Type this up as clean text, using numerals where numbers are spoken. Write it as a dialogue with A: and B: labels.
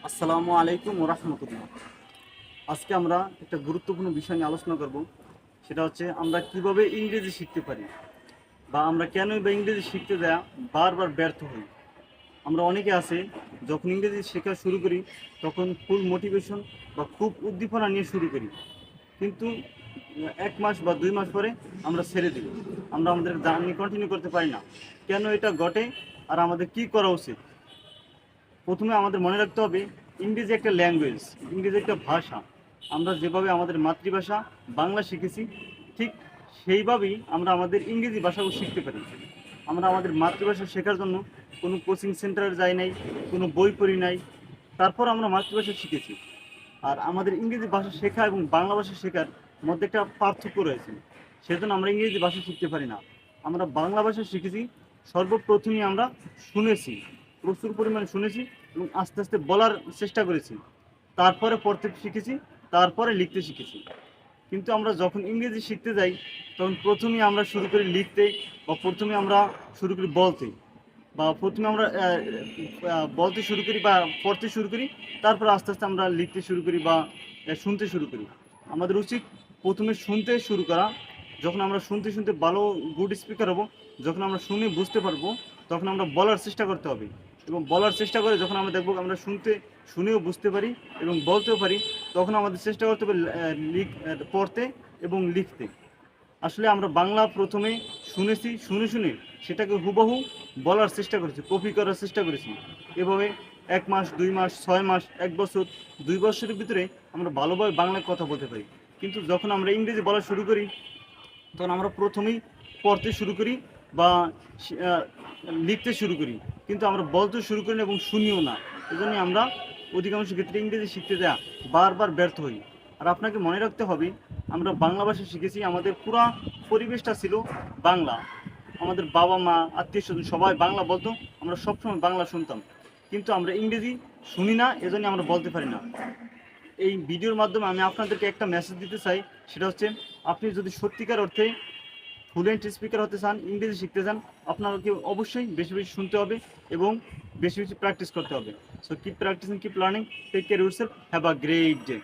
A: আসসালামু আলাইকুম ওয়া রাহমাতুল্লাহ। আজকে আমরা একটা গুরুত্বপূর্ণ বিষয় নিয়ে আলোচনা করব। সেটা হচ্ছে আমরা কিভাবে ইংরেজি শিখতে পারি বা আমরা কেনই বা ইংরেজি শিখতে দেয়া বারবার ব্যর্থ হই। আমরা অনেকে আছে যখন ইংরেজি শেখা শুরু করি তখন ফুল মোটিভেশন বা খুব উদ্দীপনা নিয়ে শুরু করি, কিন্তু 1 মাস বা 2 মাস পরে আমরা ছেড়ে দিই। আমরা আমাদের জার্নি কন্টিনিউ করতে পারি না। কেন এটা ঘটে আর আমাদের কি করা উচিত? প্রথমে আমাদের মনে রাখতে হবে, ইংরেজি একটা ল্যাঙ্গুয়েজ, ইংরেজি একটা ভাষা। আমরা যেভাবে আমাদের মাতৃভাষা বাংলা শিখেছি, ঠিক সেইভাবেই আমরা আমাদের ইংরেজি ভাষাও শিখতে পারি। আমরা আমাদের মাতৃভাষা শেখার জন্য কোনো কোচিং সেন্টারে যাই নাই, কোনো বই পড়ি নাই, তারপর আমরা মাতৃভাষা শিখেছি। আর আমাদের ইংরেজি ভাষা শেখা এবং বাংলা ভাষা শেখার মধ্যে একটা পার্থক্য রয়েছে। সেজন্য আমরা ইংরেজি ভাষা শিখতে পারি না। আমরা বাংলা ভাষা শিখেছি, সর্বপ্রথমে আমরা শুনেছি, প্রচুর পরিমাণে শুনেছি এবং আস্তে আস্তে বলার চেষ্টা করেছি। তারপরে পড়তে শিখেছি, তারপরে লিখতে শিখেছি। কিন্তু আমরা যখন ইংরেজি শিখতে যাই তখন প্রথমেই আমরা শুরু করি লিখতে, বা প্রথমে আমরা শুরু করি বলতে, বা প্রথমে আমরা বলতে শুরু করি বা পড়তে শুরু করি, তারপর আস্তে আস্তে আমরা লিখতে শুরু করি বা শুনতে শুরু করি। আমাদের উচিত প্রথমে শুনতে শুরু করা। যখন আমরা শুনতে শুনতে ভালো গুড স্পিকার হব, যখন আমরা শুনে বুঝতে পারবো, তখন আমরা বলার চেষ্টা করতে হবে। এবং বলার চেষ্টা করে যখন আমরা দেখবো আমরা শুনেও বুঝতে পারি এবং বলতেও পারি, তখন আমাদের চেষ্টা করতে হবে পড়তে এবং লিখতে। আসলে আমরা বাংলা প্রথমে শুনেছি, শুনে শুনে সেটাকে হুবহু বলার চেষ্টা করেছি, কপি করার চেষ্টা করেছি। এভাবে 1 মাস, 2 মাস, 6 মাস, 1 বছর, 2 বছরের ভিতরে আমরা ভালোভাবে বাংলায় কথা বলতে পারি। কিন্তু যখন আমরা ইংরেজি বলা শুরু করি তখন আমরা প্রথমেই পড়তে শুরু করি বা লিখতে শুরু করি, কিন্তু আমরা বলতে শুরু করি না এবং শুনিও না। এজন্যই আমরা অধিকাংশ ক্ষেত্রে ইংরেজি শিখতে দেয়া বারবার ব্যর্থ হই। আর আপনাকে মনে রাখতে হবে, আমরা বাংলা ভাষা শিখেছি, আমাদের পুরা পরিবেশটা ছিল বাংলা। আমাদের বাবা মা আত্মীয় স্বজন সবাই বাংলা বলতো, আমরা সবসময় বাংলা শুনতাম। কিন্তু আমরা ইংরেজি শুনি না, এজন্য আমরা বলতে পারি না। এই ভিডিওর মাধ্যমে আমি আপনাদেরকে একটা মেসেজ দিতে চাই। সেটা হচ্ছে, আপনি যদি সত্যিকার অর্থে ফ্লুয়েন্ট স্পিকার হতে চান, ইংরেজি শিখতে চান, আপনাকে অবশ্যই বেশি বেশি শুনতে হবে এবং বেশি বেশি প্র্যাকটিস করতে হবে। So keep practising, keep learning, take care yourself, have a great day.